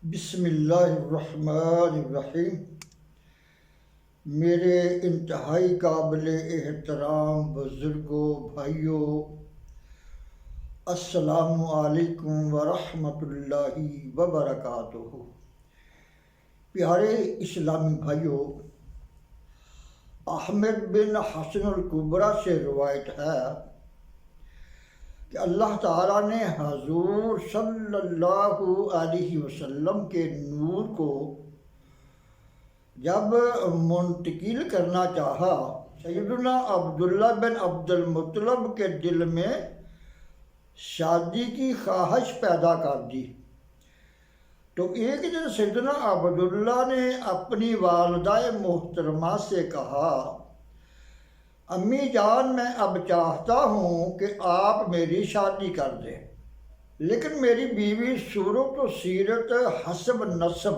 بسم اللہ الرحمن الرحیم۔ میرے انتہائی قابل احترام بزرگوں، بھائیوں، السلام علیکم ورحمۃ اللہ وبرکاتہ۔ پیارے اسلامی بھائیوں، احمد بن حسن الکبریٰ سے روایت ہے کہ اللہ تعالیٰ نے حضور صلی اللہ علیہ وسلم کے نور کو جب منتقل کرنا چاہا، سیدنا عبداللہ بن عبد المطلب کے دل میں شادی کی خواہش پیدا کر دی۔ تو ایک دن سیدنا عبداللہ نے اپنی والدہ محترمہ سے کہا، امی جان، میں اب چاہتا ہوں کہ آپ میری شادی کر دیں، لیکن میری بیوی صورت و سیرت، حسب نسب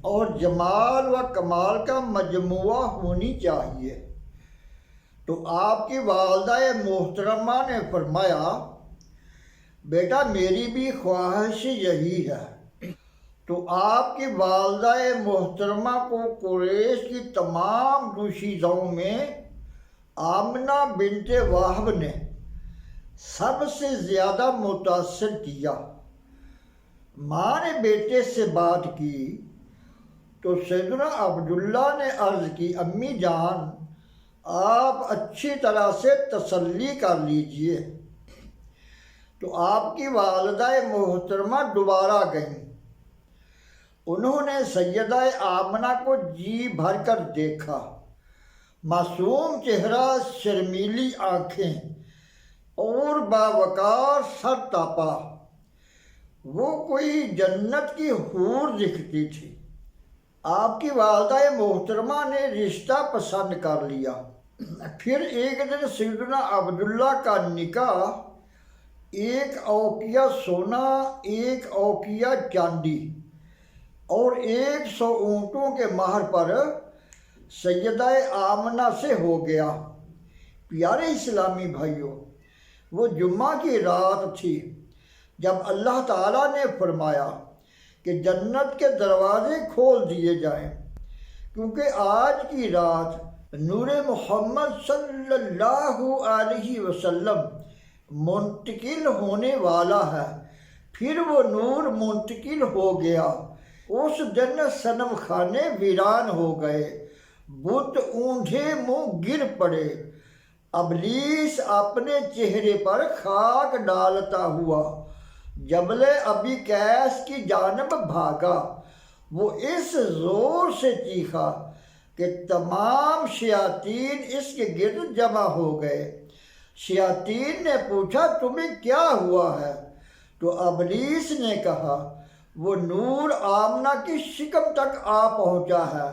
اور جمال و کمال کا مجموعہ ہونی چاہیے۔ تو آپ کی والدہ محترمہ نے فرمایا، بیٹا میری بھی خواہش یہی ہے۔ تو آپ کی والدہ محترمہ کو قریش کی تمام دوشیزوں میں آمنہ بنت وہب نے سب سے زیادہ متاثر کیا۔ ماں نے بیٹے سے بات کی تو سیدنا عبداللہ نے عرض کی، امی جان آپ اچھی طرح سے تسلی کر لیجئے۔ تو آپ کی والدہ محترمہ دوبارہ گئیں۔ انہوں نے سیدہ آمنہ کو جی بھر کر دیکھا، معصوم چہرہ، شرمیلی آنکھیں اور باوقار سر تاپا، وہ کوئی جنت کی حور دکھتی تھی۔ آپ کی والدہ محترمہ نے رشتہ پسند کر لیا۔ پھر ایک دن سیدنا عبداللہ کا نکاح 1 اوقیہ سونا، 1 اوقیہ چاندی اور 100 اونٹوں کے مہر پر سیدہ آمنہ سے ہو گیا۔ پیارے اسلامی بھائیوں، وہ جمعہ کی رات تھی جب اللہ تعالیٰ نے فرمایا کہ جنت کے دروازے کھول دیے جائیں، کیونکہ آج کی رات نور محمد صلی اللہ علیہ وسلم منتقل ہونے والا ہے۔ پھر وہ نور منتقل ہو گیا۔ اس دن صنم خانے ویران ہو گئے، بت اونڈے منہ گر پڑے، ابلیس اپنے چہرے پر خاک ڈالتا ہوا جبل ابی قیس کی جانب بھاگا۔ وہ اس زور سے چیخا کہ تمام شیاطین اس کے گرد جمع ہو گئے۔ شیاطین نے پوچھا، تمہیں کیا ہوا ہے؟ تو ابلیس نے کہا، وہ نور آمنہ کی شکم تک آ پہنچا ہے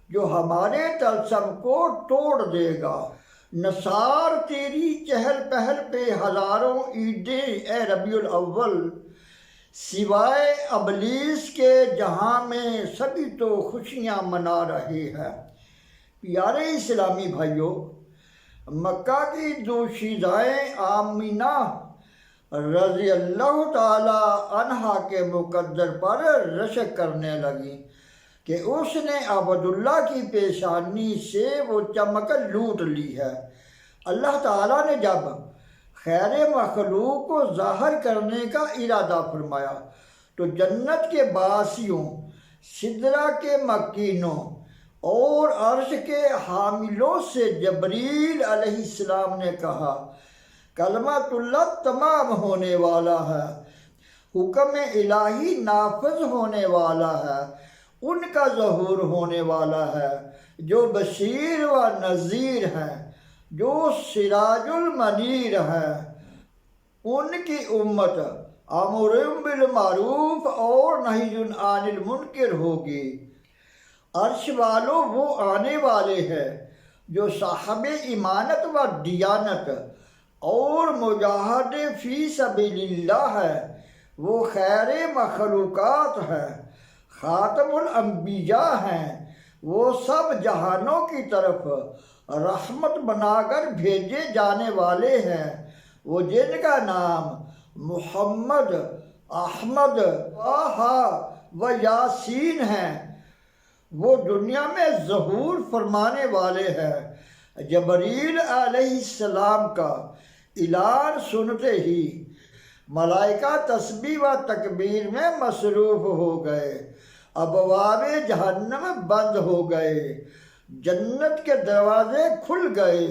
جو ہمارے طلسم کو توڑ دے گا۔ نثار تیری چہل پہل پہ ہزاروں عیدیں اے ربیع الاول، سوائے ابلیس کے جہاں میں سبھی تو خوشیاں منا رہے ہیں۔ پیارے اسلامی بھائیوں، مکہ کی دوشیزائیں آمنہ رضی اللہ تعالی عنہا کے مقدر پر رشک کرنے لگیں کہ اس نے عبداللہ کی پیشانی سے وہ چمک لوٹ لی ہے۔ اللہ تعالیٰ نے جب خیر مخلوق کو ظاہر کرنے کا ارادہ فرمایا تو جنت کے باسیوں، سدرہ کے مکینوں اور عرش کے حاملوں سے جبریل علیہ السلام نے کہا، کلمۃ اللہ تمام ہونے والا ہے، حکم الہی نافذ ہونے والا ہے، ان کا ظہور ہونے والا ہے جو بشیر و نذیر ہیں، جو سراج المنیر ہے۔ ان کی امت امر بالمعروف اور نہی عن المنکر ہوگی۔ عرش والوں وہ آنے والے ہیں جو صاحب ایمانت و دیانت اور مجاہد فی سبیل اللہ ہے، وہ خیر مخلوقات ہے، خاتم الانبیاء ہیں، وہ سب جہانوں کی طرف رحمت بنا کر بھیجے جانے والے ہیں، وہ جن کا نام محمد احمد آہا و یاسین ہیں، وہ دنیا میں ظہور فرمانے والے ہیں۔ جبریل علیہ السلام کا اعلان سنتے ہی ملائکہ تسبیح و تکبیر میں مصروف ہو گئے، ابواب جہنم بند ہو گئے، جنت کے دروازے کھل گئے،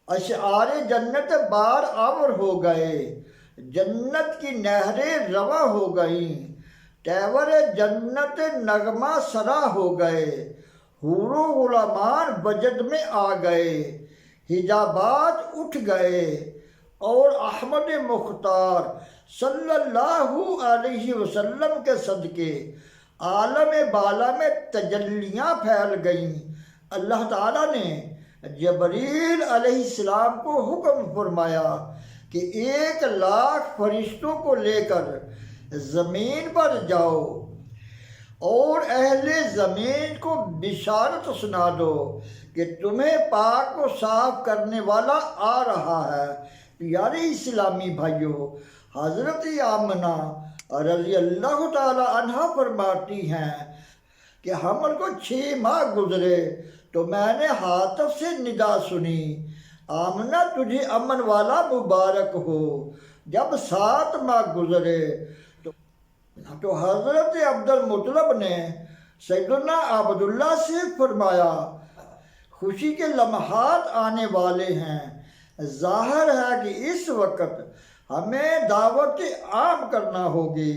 اشعار جنت بار آور ہو گئے، جنت کی نہریں رواں ہو گئیں، تیور جنت نغمہ سرا ہو گئے، حور و غلامان وجد میں آ گئے، حجابات اٹھ گئے، اور احمد مختار صلی اللہ علیہ وسلم کے صدقے عالم بالا میں تجلیاں پھیل گئیں۔ اللہ تعالیٰ نے جبریل علیہ السلام کو حکم فرمایا کہ 1,00,000 فرشتوں کو لے کر زمین پر جاؤ اور اہل زمین کو بشارت سنا دو کہ تمہیں پاک و صاف کرنے والا آ رہا ہے۔ پیارے اسلامی بھائیوں، حضرت آمنہ رضی اللہ تعالی عنہ فرماتی ہیں کہ حمل کو 6 ماہ گزرے تو میں نے ہاتف سے ندا سنی، آمنہ تجھے امن والا مبارک ہو۔ جب 7 ماہ گزرے تو حضرت عبد المطلب نے سیدنا عبداللہ سے فرمایا، خوشی کے لمحات آنے والے ہیں، ظاہر ہے کہ اس وقت ہمیں دعوت عام کرنا ہوگی،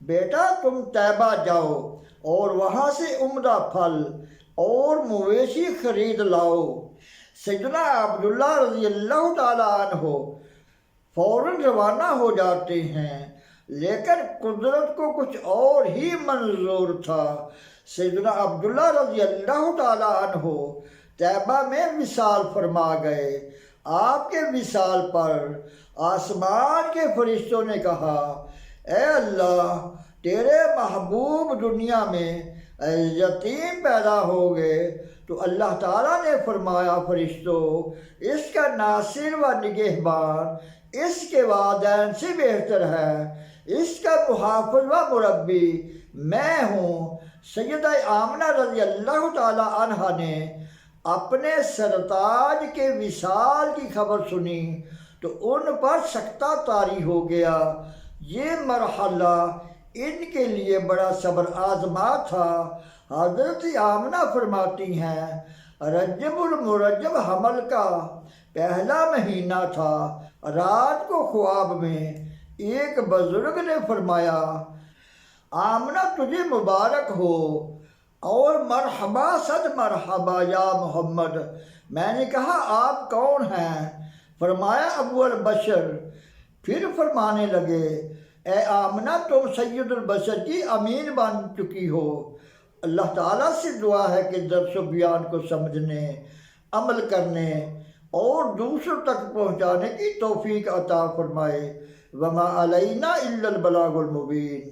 بیٹا تم طیبہ جاؤ اور وہاں سے عمدہ پھل اور مویشی خرید لاؤ۔ سیدنا عبداللہ رضی اللہ تعالیٰ عنہ فوراً روانہ ہو جاتے ہیں، لیکن قدرت کو کچھ اور ہی منظور تھا۔ سیدنا عبداللہ رضی اللہ تعالیٰ عنہ طیبہ میں وصال فرما گئے۔ آپ کے وصال پر آسمان کے فرشتوں نے کہا، اے اللہ، تیرے محبوب دنیا میں یتیم پیدا ہو گئے تو اللہ تعالیٰ نے فرمایا، فرشتوں، اس کا ناصر و نگہبان اس کے والدین سے بہتر ہے، اس کا محافظ و مربی میں ہوں۔ سیدہ آمنہ رضی اللہ تعالیٰ عنہ نے اپنے سرتاج کے وصال کی خبر سنی تو ان پر سکتہ طاری ہو گیا۔ یہ مرحلہ ان کے لیے بڑا صبر آزما تھا۔ حضرت آمنہ فرماتی ہیں، رجب المرجب حمل کا پہلا مہینہ تھا۔ رات کو خواب میں ایک بزرگ نے فرمایا، آمنہ تجھے مبارک ہو اور مرحبا صد مرحبا یا محمد۔ میں نے کہا، آپ کون ہیں؟ فرمایا، ابو البشر۔ پھر فرمانے لگے، اے آمنہ، تم سید البشر کی امین بن چکی ہو۔ اللہ تعالیٰ سے دعا ہے کہ درس و بیان کو سمجھنے، عمل کرنے اور دوسروں تک پہنچانے کی توفیق عطا فرمائے۔ وما علینا الا البلاغ المبین۔